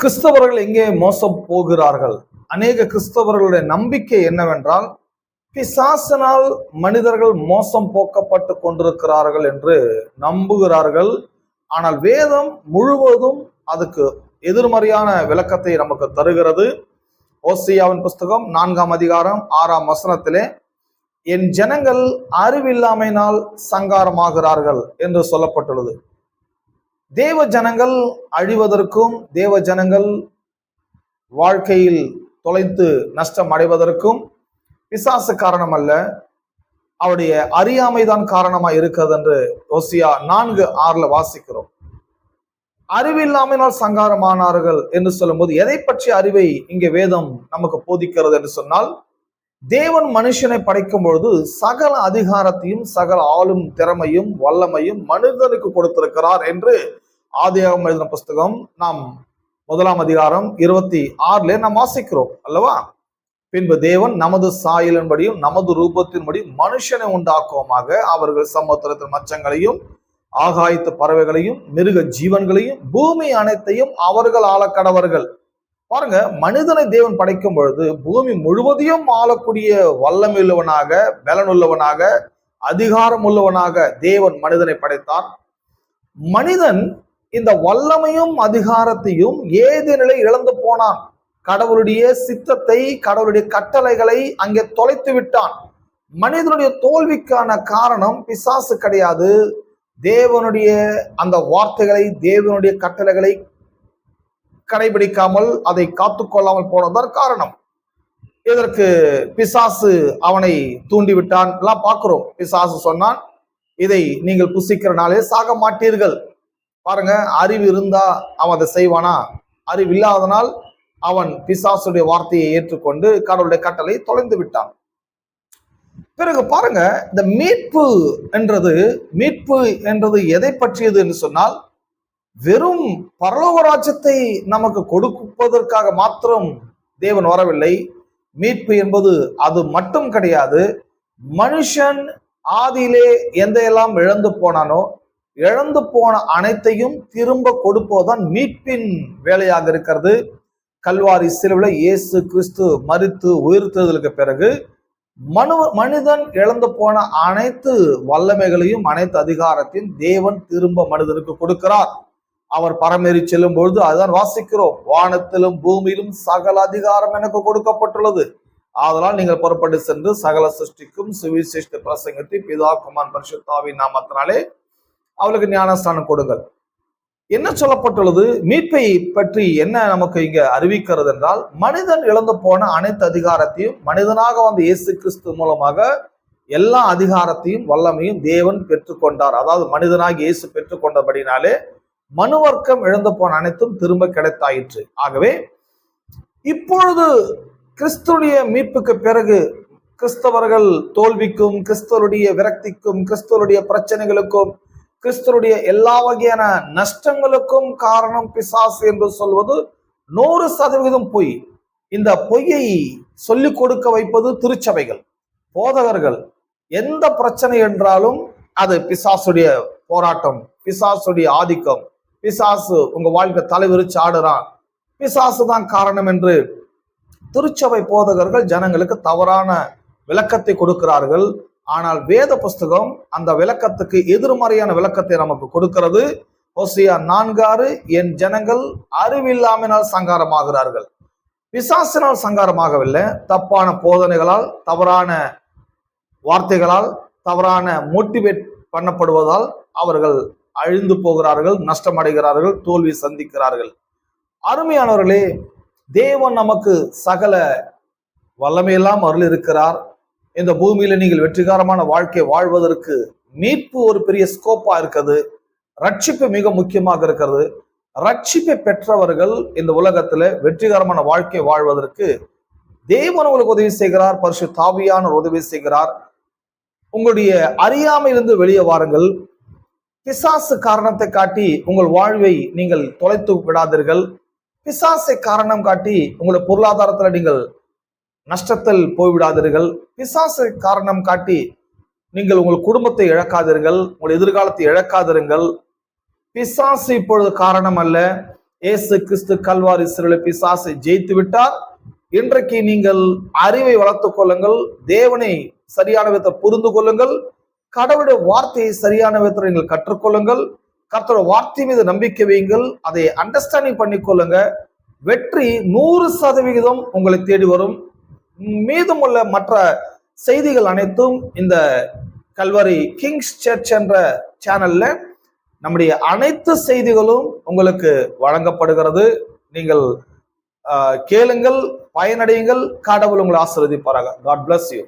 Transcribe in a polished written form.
கிறிஸ்தவர்கள் எங்கே மோசம் போகிறார்கள்? அநேக கிறிஸ்தவர்களுடைய நம்பிக்கை என்னவென்றால், பிசாசினால் மனிதர்கள் மோசம் போக்கப்பட்டு கொண்டிருக்கிறார்கள் என்று நம்புகிறார்கள். ஆனால் வேதம் முழுவதும் அதுக்கு எதிர்மறையான விளக்கத்தை நமக்கு தருகிறது. ஓசியாவின் புஸ்தகம் 4ஆம் அதிகாரம் 6ஆம் வசனத்திலே, என் ஜனங்கள் அறிவில்லாமையினால் சங்காரமாகிறார்கள் என்று சொல்லப்பட்டுள்ளது. தேவ ஜனங்கள் அழிவதற்கும், தேவ ஜனங்கள் வாழ்க்கையில் தொலைத்து நஷ்டம் அடைவதற்கும் பிசாசு காரணம் அல்ல, அவருடைய அறியாமைதான் காரணமா இருக்கிறது என்று ஓசியா 4:6 வாசிக்கிறோம். அறிவில்லாமையினால் சங்காரமானார்கள் என்று சொல்லும்போது எதை பற்றிய அறிவை இங்கே வேதம் நமக்கு போதிக்கிறது என்று சொன்னால், தேவன் மனுஷனை படைக்கும் பொழுது சகல அதிகாரத்தையும் சகல ஆளும் திறமையும் வல்லமையும் மனிதனுக்கு கொடுத்திருக்கிறார் என்று ஆதியாகமம் எழுதின புஸ்தகம் நாம் 1ஆம் அதிகாரம் 26 நாம் வாசிக்கிறோம் அல்லவா? பின்பு தேவன் நமது சாயலின்படியும் நமது ரூபத்தின்படியும் மனுஷனை உண்டாக்குவோமாக, அவர்கள் சமுத்திரத்தின் மச்சங்களையும் ஆகாயத்து பறவைகளையும் மிருக ஜீவன்களையும் பூமி அனைத்தையும் அவர்கள் ஆளக்கடவர்கள். பாருங்க, மனிதனை தேவன் படைக்கும் பொழுது பூமி முழுவதையும் ஆளக்கூடிய வல்லமையுள்ளவனாக, பலனுள்ளவனாக, அதிகாரம் உள்ளவனாக தேவன் மனிதனை படைத்தார். மனிதன் இந்த வல்லமையும் அதிகாரத்தையும் ஏதேனிலே இழந்து போனான். கடவுளுடைய சித்தத்தை, கடவுளுடைய கட்டளைகளை அங்கே தொலைத்து விட்டான். மனிதனுடைய தோல்விக்கான காரணம் பிசாசு கிடையாது, தேவனுடைய அந்த வார்த்தைகளை, தேவனுடைய கட்டளைகளை கடைபிடிக்காமல் அதை காத்துக்கொள்ளாமல் போனதான் காரணம். இதற்கு பிசாசு அவனை தூண்டிவிட்டான் எல்லாம் பார்க்கிறோம். பிசாசு சொன்னான், இதை நீங்கள் புசிக்கிற நாளே சாக மாட்டீர்கள். பாருங்க, அறிவு இருந்தா அவன் அதை செய்வானா? அறிவு இல்லாதனால் அவன் பிசாசுடைய வார்த்தையை ஏற்றுக்கொண்டு கடவுளுடைய கட்டளை தொலைந்து விட்டான். பிறகு பாருங்க, இந்த மீட்பு என்றது எதை பற்றியது என்று சொன்னால், வெறும் பரலோக ராஜ்யத்தை நமக்கு கொடுப்பதற்காக மாத்திரம் தேவன் வரவில்லை. மீட்பு என்பது அது மட்டும் கிடையாது. மனுஷன் ஆதியிலே எந்தையெல்லாம் இழந்து போனானோ, இழந்து போன அனைத்தையும் திரும்ப கொடுப்பதுதான் மீட்பின் வேலையாக இருக்கிறது. கல்வாரி சிலுவையில் இயேசு கிறிஸ்து மரித்து உயிர்த்தெழுதலுக்கு பிறகு மனிதன் இழந்து போன அனைத்து வல்லமைகளையும் அனைத்து அதிகாரத்தையும் தேவன் திரும்ப மனிதனுக்கு கொடுக்கிறார். அவர் பரமேறி செல்லும் பொழுது அதுதான் வாசிக்கிறோம், வானத்திலும் பூமியிலும் சகல அதிகாரம் எனக்கு கொடுக்கப்பட்டுள்ளது, ஆதலால் நீங்கள் புறப்பட்டு சென்று சகல சிருஷ்டிக்கும் சுவிசேஷத்தை பிரசங்கத்தை பிதா குமாரன் பரிசுத்தாவின் நாமத்தினாலே அவளுக்கு ஞானஸ்தானம் கொடுங்கள். என்ன சொல்லப்பட்டுள்ளது? மீட்பை பற்றி என்ன நமக்கு இங்க அறிவிக்கிறது என்றால், மனிதன் இழந்து போன அனைத்து அதிகாரத்தையும் மனிதனாக வந்த இயேசு கிறிஸ்து மூலமாக எல்லா அதிகாரத்தையும் வல்லமையும் தேவன் பெற்றுக்கொண்டார். அதாவது மனிதனாக இயேசு பெற்றுக்கொண்டபடினாலே மனுவர்க்கம் இழந்து போன அனைத்தும் திரும்ப கிடைத்தாயிற்று. ஆகவே இப்பொழுது கிறிஸ்துடைய மீட்புக்கு பிறகு கிறிஸ்தவர்கள் தோல்விக்கும், கிறிஸ்தவருடைய விரக்திக்கும், கிறிஸ்தவருடைய பிரச்சனைகளுக்கும், கிறிஸ்தவருடைய எல்லா வகையான நஷ்டங்களுக்கும் காரணம் பிசாசு என்று சொல்வது 100% பொய். இந்த பொய்யை சொல்லிக் கொடுக்க வைப்பது திருச்சபைகள், போதகர்கள். எந்த பிரச்சனை என்றாலும் அது பிசாசுடைய போராட்டம், பிசாசுடைய ஆதிக்கம், பிசாசு உங்க வாழ்க்கை தலைவிரிச்சு ஆடுறான், பிசாசு தான் காரணம் என்று திருச்சபை போதகர்கள் ஜனங்களுக்கு தவறான விளக்கத்தை கொடுக்கிறார்கள். ஆனால் வேத புஸ்தகம் அந்த விளக்கத்துக்கு எதிர்மறையான விளக்கத்தை நமக்கு கொடுக்கிறது. ஓசியா 4:6, என் ஜனங்கள் அறிவில்லாமையினால் சங்காரமாகிறார்கள். பிசாசினால் சங்காரமாகவில்லை, தப்பான போதனைகளால், தவறான வார்த்தைகளால், தவறான மோட்டிவேட் பண்ணப்படுவதால் அவர்கள் அழிந்து போகிறார்கள், நஷ்டமடைகிறார்கள், தோல்வி சந்திக்கிறார்கள். அருமையானவர்களே, தேவன் நமக்கு சகல வல்லமையெல்லாம் அருள் இருக்கிறார். இந்த பூமியில நீங்கள் வெற்றிகரமான வாழ்க்கை வாழ்வதற்கு மீட்பு ஒரு பெரிய ஸ்கோப்பா இருக்குது. ரட்சிப்பு மிக முக்கியமாக இருக்கிறது. ரட்சிப்பை பெற்றவர்கள் இந்த உலகத்துல வெற்றிகரமான வாழ்க்கை வாழ்வதற்கு தேவன் உங்களுக்கு உதவி செய்கிறார், பரிசுத்த ஆவியானவர் உதவி செய்கிறார். உங்களுடைய அறியாமையிலிருந்து வெளியே வாருங்கள். பிசாசு காரணத்தை காட்டி உங்கள் வாழ்வை நீங்கள் தொலைத்து விடாதீர்கள். பிசாசை காரணம் காட்டி உங்களுடைய பொருளாதாரத்துல நீங்கள் நஷ்டத்தில் போய்விடாதீர்கள். பிசாசை காரணம் காட்டி நீங்கள் உங்கள் குடும்பத்தை இழக்காதீர்கள், உங்கள் எதிர்காலத்தை இழக்காதிருங்கள். பிசாசு இப்பொழுது காரணம் அல்ல. இயேசு கிறிஸ்து கல்வாரி சிலுவையில் பிசாசை ஜெயித்து விட்டார். இன்றைக்கு நீங்கள் அறிவை வளர்த்துக் கொள்ளுங்கள், தேவனை சரியான விதத்தை புரிந்து கொள்ளுங்கள், கடவுளுடைய வார்த்தையை சரியான விதத்தில் நீங்கள் கற்றுக்கொள்ளுங்கள், கர்த்தருடைய வார்த்தை மீது நம்பிக்கை வையுங்கள், அதை அண்டர்ஸ்டாண்டிங் பண்ணிக்கொள்ளுங்க. வெற்றி 100% உங்களை தேடி வரும். மீதமுள்ள மற்ற செய்திகள் அனைத்தும் இந்த கல்வாரி கிங்ஸ் சர்ச் என்ற சேனல்ல நம்முடைய அனைத்து செய்திகளும் உங்களுக்கு வழங்கப்படுகிறது. நீங்கள் கேளுங்கள், பயனடையுங்கள். கடவுள் உங்களை ஆசீர்வதிப்பாராக. God bless you.